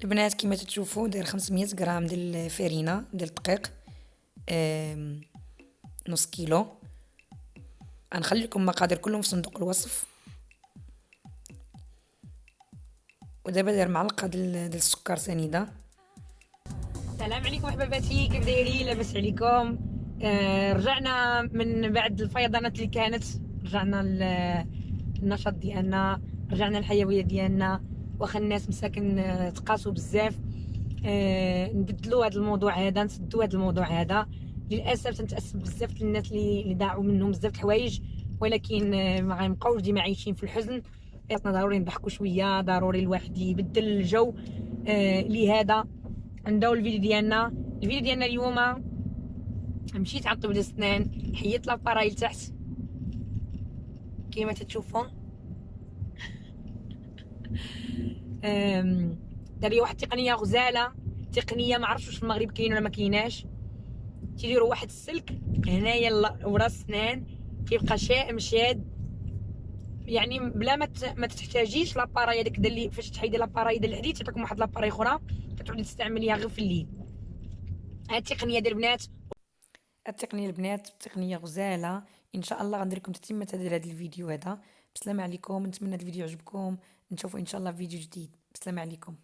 البنات كما تشوفوا داير 500 غرام ديال الفرينه ديال الدقيق، نص كيلو. غنخلي لكم المقادير كلهم في صندوق الوصف. ودابا داير معلقه ديال السكر سنيده. السلام عليكم حباباتي، كيف دايرين؟ لاباس عليكم؟ رجعنا من بعد الفيضانات اللي كانت، رجعنا للنشاط ديالنا، رجعنا للحيويه ديالنا. واخا الناس مساكن تقاسوا بزاف، نبدلوا هذا الموضوع هذا، نسدوا هذا الموضوع هذا. للاسف تنتاسف بزاف الناس اللي ضاعوا منهم بزاف الحوايج، ولكن ما غنبقاوش ديما عايشين في الحزن. خاصنا ضروري نضحكوا شويه، ضروري الواحد يبدل الجو. لهذا نبداو الفيديو ديالنا. الفيديو ديالنا اليوم مشيت عند طبيب الاسنان، حيدت لاباراي لتحت كما تتشوفون. دار لي واحد التقنيه غزاله، تقنيه ما عرفتش واش في المغرب كاين ولا ما كايناش. تيديروا واحد السلك هنايا وراس السنان، كيبقى مشاد، يعني بلا ما تحتاجيش لاباراي هذاك اللي فاش تحيدي لاباراي ديال الحديد تعطيكم واحد لاباراي اخرى كتعودي تستعمليها غير في الليل. هاد التقنيه ديال البنات، تقنيه غزاله. ان شاء الله غندير لكم تتمه ديال هذا الفيديو هذا. بسلام عليكم، نتمنى الفيديو عجبكم، نشوفوا ان شاء الله فيديو جديد. بسلام عليكم.